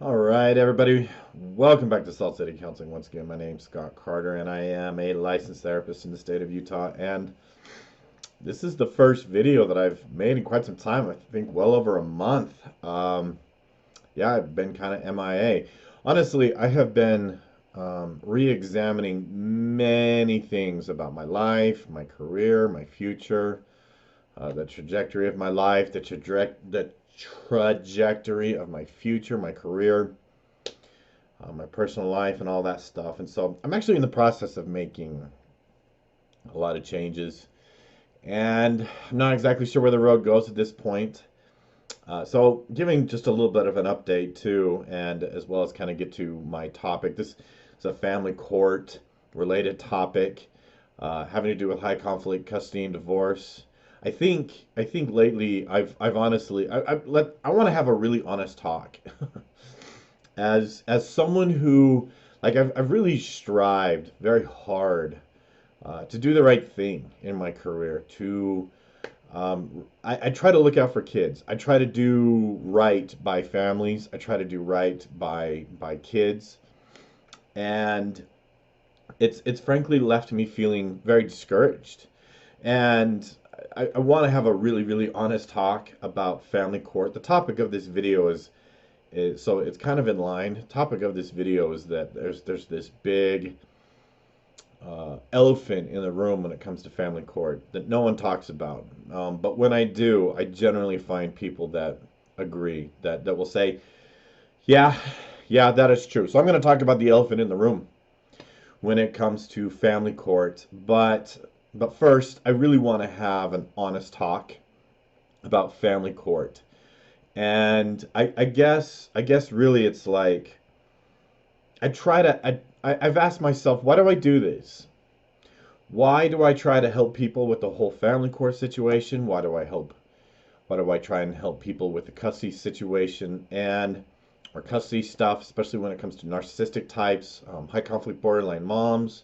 All right, everybody. Welcome back to Salt City Counseling. Once again, my name's Scott Carter, and I am a licensed therapist in the state of Utah. And this is the first video that I've made in quite some time. I think well over a month. Yeah, I've been kind of MIA. Honestly, I have been re-examining many things about my life, my career, my future, the trajectory of my life, the trajectory of my future, my career, my personal life, and all that stuff. And so I'm actually in the process of making a lot of changes, and I'm not exactly sure where the road goes at this point. So giving just a little bit of an update too, and as well as kind of get to my topic. This is a family court related topic, having to do with high conflict custody and divorce. I think lately I've honestly I want to have a really honest talk. As someone who, like, I've really strived very hard to do the right thing in my career. I try to look out for kids. I try to do right by families. I try to do right by kids, and it's frankly left me feeling very discouraged. And I want to have a really honest talk about family court. The topic of this video is so it's kind of in line. The topic of this video is that there's this big elephant in the room when it comes to family court that no one talks about. But when I do, I generally find people that agree, that will say, yeah, yeah, that is true. So I'm going to talk about the elephant in the room when it comes to family court. But first, I really want to have an honest talk about family court. And I guess really it's like I try to I've asked myself, why do I do this? Why do I try to help people with the whole family court situation? Why do I try and help people with the custody situation and or custody stuff, especially when it comes to narcissistic types, high conflict borderline moms.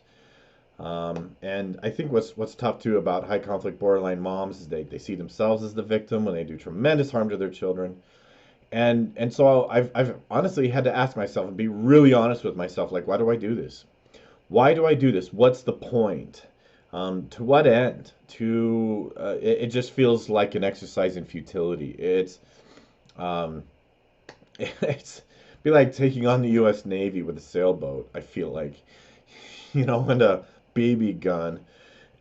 And I think what's tough too about high conflict borderline moms is they see themselves as the victim when they do tremendous harm to their children. And so I've honestly had to ask myself and be really honest with myself, like, why do I do this? Why do I do this? What's the point? To what end? It just feels like an exercise in futility. Um, it's be like taking on the U.S. Navy with a sailboat. I feel like, and a BB gun.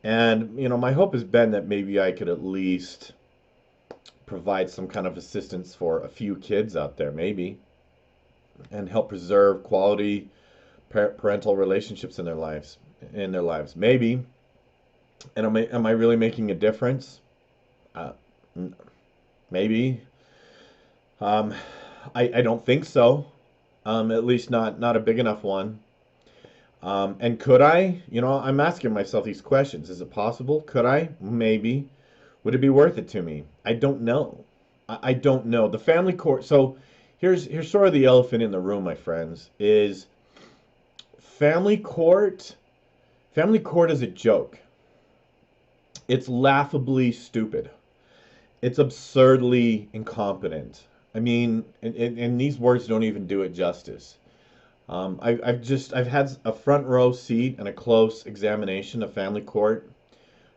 And my hope has been that maybe I could at least provide some kind of assistance for a few kids out there, maybe, and help preserve quality parental relationships in their lives, maybe. And am I really making a difference? Uh, Maybe. Um, I don't think so. At least not a big enough one. And could I? I'm asking myself these questions. Is it possible? Could I? Maybe. Would it be worth it to me? I don't know. I don't know. The family court. So here's sort of the elephant in the room, my friends. Is family court. Family court is a joke. It's laughably stupid. It's absurdly incompetent. I mean, and these words don't even do it justice. I've had a front row seat and a close examination of family court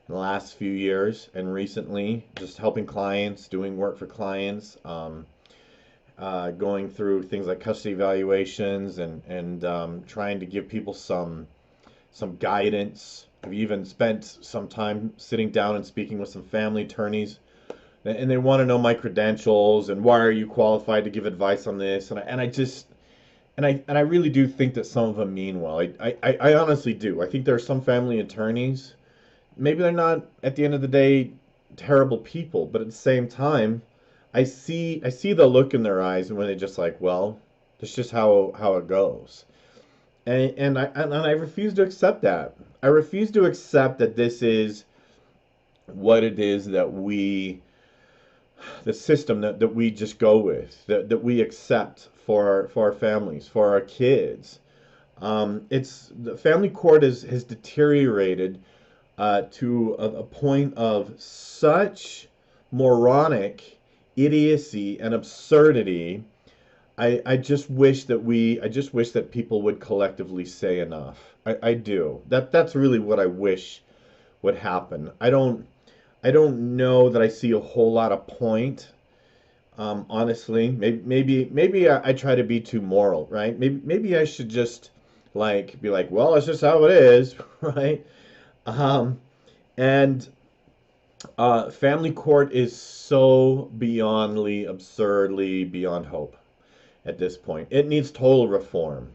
in the last few years, and recently just helping clients, doing work for clients, going through things like custody evaluations and trying to give people some guidance. I've even spent some time sitting down and speaking with some family attorneys, and they want to know my credentials and why are you qualified to give advice on this, and I really do think that some of them mean well. I honestly do. I think there are some family attorneys, maybe they're not at the end of the day terrible people, but at the same time, I see the look in their eyes and when they just like, well, that's just how it goes. And I refuse to accept that. I refuse to accept that this is what it is that the system that we just go with, that we accept for our families, for our kids. It's the family court has deteriorated to a point of such moronic idiocy and absurdity I just wish that people would collectively say enough. I do. That's really what I wish would happen. I don't know that I see a whole lot of point. Honestly, maybe I try to be too moral, right? Maybe I should just like be like, well, it's just how it is, right? Um, and family court is so beyondly, absurdly beyond hope at this point. It needs total reform.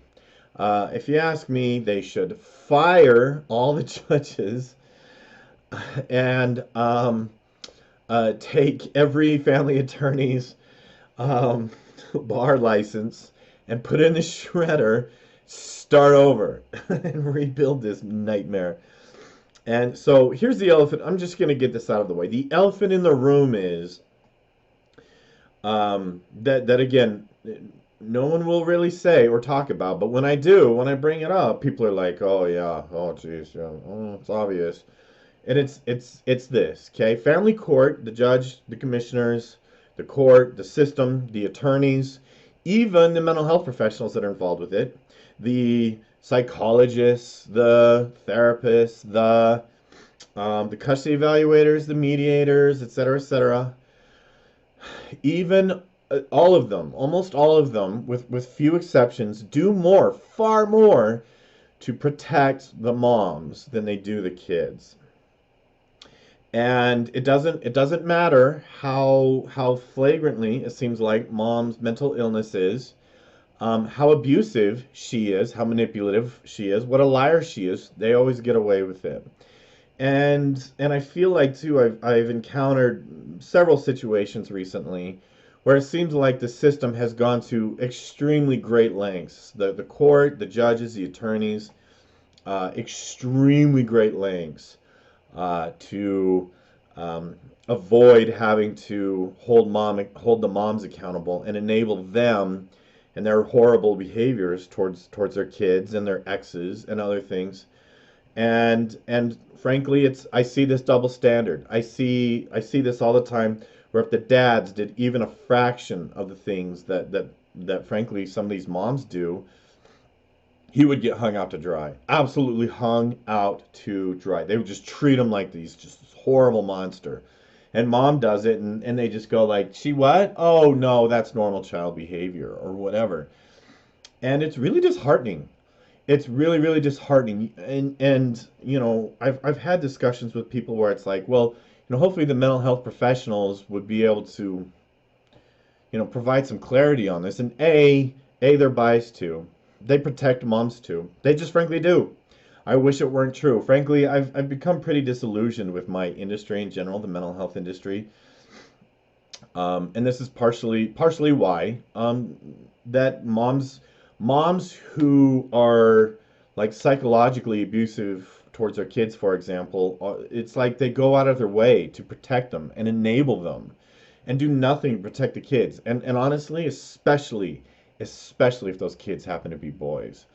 If you ask me, they should fire all the judges and take every family attorney's um, bar license and put it in the shredder, start over, and rebuild this nightmare. And so here's the elephant. I'm just going to get this out of the way. The elephant in the room is that again, no one will really say or talk about. But when I do, when I bring it up, people are like, "Oh yeah, oh geez, yeah, oh, it's obvious." And it's this, okay? Family court, the judge, the commissioners, the court, the system, the attorneys, even the mental health professionals that are involved with it, the psychologists, the therapists, the custody evaluators, the mediators, et cetera, even all of them, almost all of them, with few exceptions, do more, far more, to protect the moms than they do the kids. And it doesn't matter how flagrantly it seems like mom's mental illness is, how abusive she is, how manipulative she is, what a liar she is. They always get away with it. And I feel like too I've encountered several situations recently where it seems like the system has gone to extremely great lengths. The court, the judges, the attorneys, extremely great lengths to avoid having to hold the moms accountable and enable them and their horrible behaviors towards their kids and their exes and other things. And frankly, it's I see this double standard. I see this all the time where if the dads did even a fraction of the things that frankly some of these moms do, he would get hung out to dry. Absolutely hung out to dry. They would just treat him like these just this horrible monster. And mom does it and they just go like, she what? Oh no, that's normal child behavior or whatever. And it's really disheartening. It's really, really disheartening. And I've had discussions with people where it's like, well, hopefully the mental health professionals would be able to, provide some clarity on this. And they're biased too. They protect moms too. They just frankly do. I wish it weren't true. Frankly, I've become pretty disillusioned with my industry in general, the mental health industry. And this is partially why that moms who are like psychologically abusive towards their kids, for example, it's like they go out of their way to protect them and enable them and do nothing to protect the kids. And honestly, especially if those kids happen to be boys.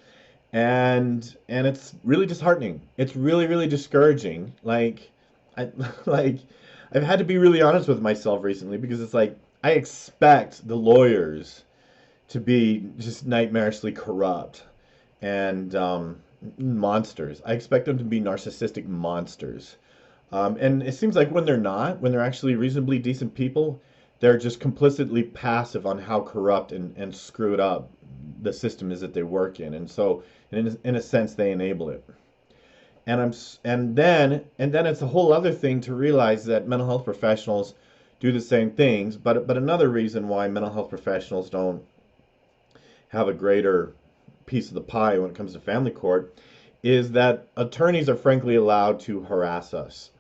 And it's really disheartening. It's really, really discouraging. Like I like I've had to be really honest with myself recently because it's like I expect the lawyers to be just nightmarishly corrupt and monsters. I expect them to be narcissistic monsters. And it seems like when they're not, when they're actually reasonably decent people, they're just complicitly passive on how corrupt and screwed up the system is that they work in. And so, in a sense, they enable it. And then it's a whole other thing to realize that mental health professionals do the same things. But another reason why mental health professionals don't have a greater piece of the pie when it comes to family court is that attorneys are frankly allowed to harass us.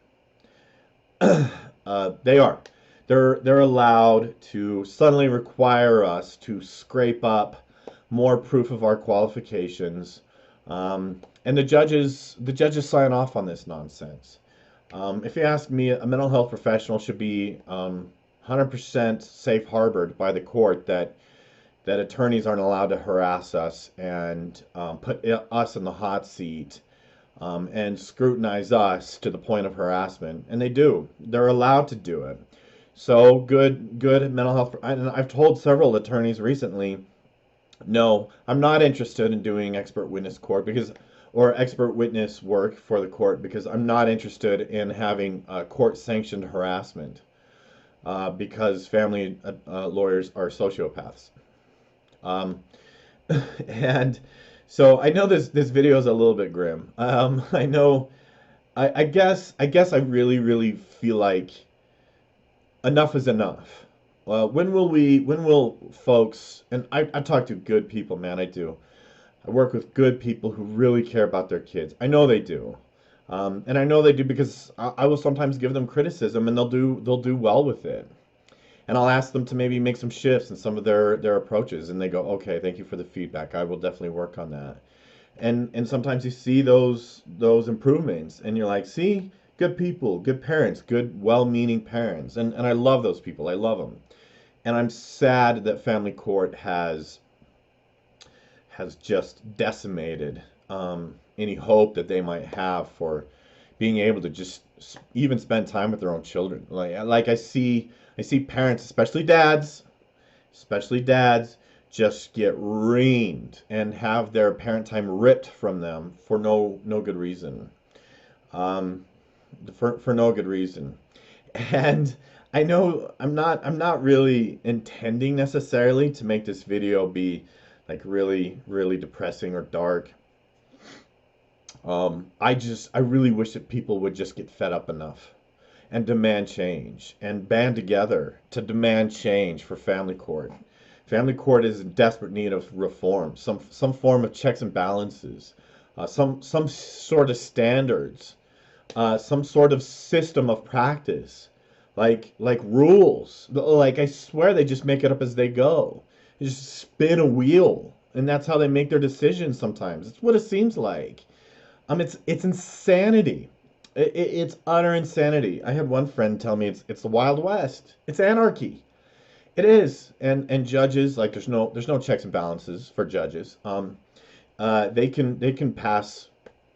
They are. They're allowed to suddenly require us to scrape up more proof of our qualifications, and the judges sign off on this nonsense. If you ask me, a mental health professional should be 100% safe harbored by the court that attorneys aren't allowed to harass us and put us in the hot seat and scrutinize us to the point of harassment. And they do. They're allowed to do it. So good mental health. And I've told several attorneys recently, No, I'm not interested in doing expert witness court because, or expert witness work for the court because I'm not interested in having court-sanctioned harassment because family lawyers are sociopaths. Um, and so I know this video is a little bit grim. I know. I guess I really feel like enough is enough. Well, when will we? When will folks? And I talk to good people, man. I do. I work with good people who really care about their kids. I know they do, and I know they do because I will sometimes give them criticism, and they'll do well with it. And I'll ask them to maybe make some shifts in some of their approaches, and they go, okay, thank you for the feedback. I will definitely work on that. And sometimes you see those improvements, and you're like, see, good people, good parents, good well-meaning parents, and I love those people. I love them, and I'm sad that family court has just decimated any hope that they might have for being able to just even spend time with their own children. Like I see parents, especially dads, just get reamed and have their parent time ripped from them for no good reason. Um, for no good reason. And I know I'm not really intending necessarily to make this video be like really depressing or dark. I really wish that people would just get fed up enough and demand change and band together to demand change for family court. Family court is in desperate need of reform, some form of checks and balances, some sort of standards, some sort of system of practice, like rules. Like I swear they just make it up as they go. They just spin a wheel, and that's how they make their decisions. Sometimes it's what it seems like. It's insanity. It's utter insanity. I had one friend tell me it's the Wild West. It's anarchy. It is. And judges, like there's no checks and balances for judges. They can pass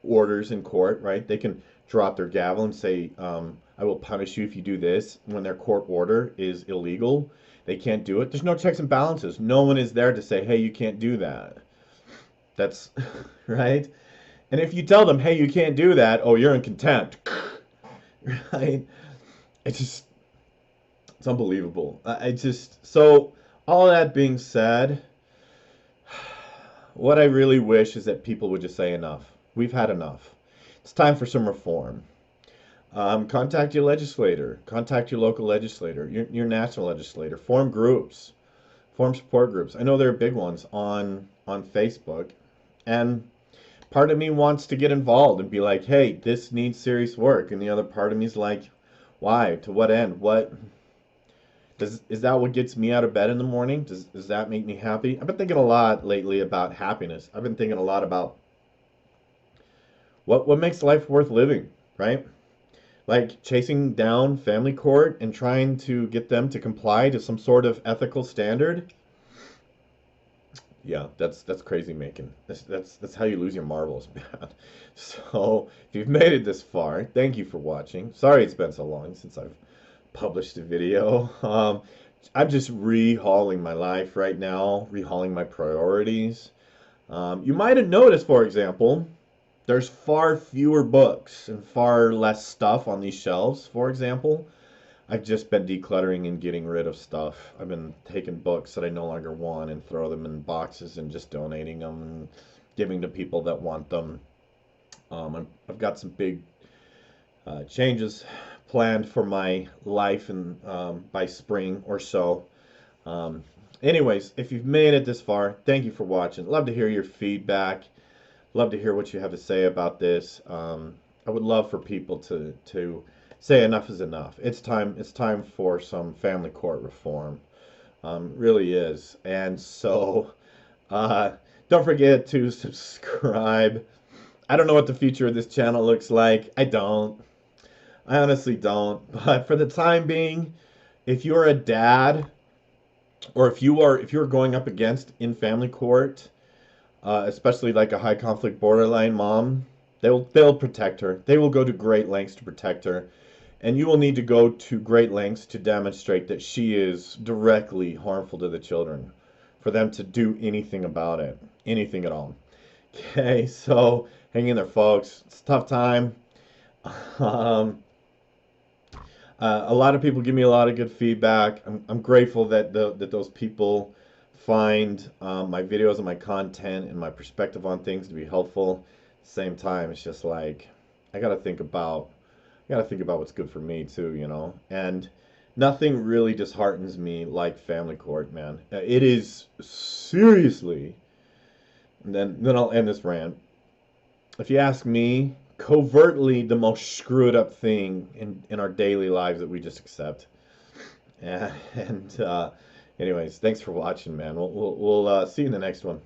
orders in court, right? They can drop their gavel and say, I will punish you if you do this when their court order is illegal. They can't do it. There's no checks and balances. No one is there to say, hey, you can't do that. That's right. And if you tell them, hey, you can't do that, oh, you're in contempt. Right? It's just, it's unbelievable. So all that being said, what I really wish is that people would just say enough. We've had enough. It's time for some reform. Contact your legislator, contact your local legislator, your national legislator, form groups, form support groups. I know there are big ones on Facebook, and part of me wants to get involved and be like, hey, this needs serious work, and the other part of me is like, why? To what end? What is that what gets me out of bed in the morning? Does that make me happy? I've been thinking a lot lately about happiness. I've been thinking a lot about what makes life worth living, right? Like chasing down family court and trying to get them to comply to some sort of ethical standard. Yeah, that's crazy making. That's how you lose your marbles, man. So if you've made it this far, thank you for watching. Sorry it's been so long since I've published a video. I'm just rehauling my life right now, rehauling my priorities. You might have noticed, for example, there's far fewer books and far less stuff on these shelves, for example. I've just been decluttering and getting rid of stuff. I've been taking books that I no longer want and throw them in boxes and just donating them and giving to people that want them. I've got some big changes planned for my life and by spring or so. Um, Anyways, if you've made it this far, thank you for watching. Love to hear your feedback. Love to hear what you have to say about this. I would love for people to say enough is enough. It's time for some family court reform. Really is. And so uh, don't forget to subscribe. I don't know what the future of this channel looks like. I don't. I honestly don't. But for the time being, if you're a dad or if you're going up against in family court, especially like a high conflict borderline mom, they'll protect her. They will go to great lengths to protect her, and you will need to go to great lengths to demonstrate that she is directly harmful to the children for them to do anything about it, anything at all. Okay, so hang in there, folks. It's a tough time. Um, a lot of people give me a lot of good feedback. I'm grateful that that those people find my videos and my content and my perspective on things to be helpful. At the same time, it's just like I gotta think about what's good for me too, you know. And nothing really disheartens me like family court, man. It is seriously. And then I'll end this rant. If you ask me, covertly the most screwed up thing in our daily lives that we just accept. And anyways, thanks for watching, man. We'll see you in the next one.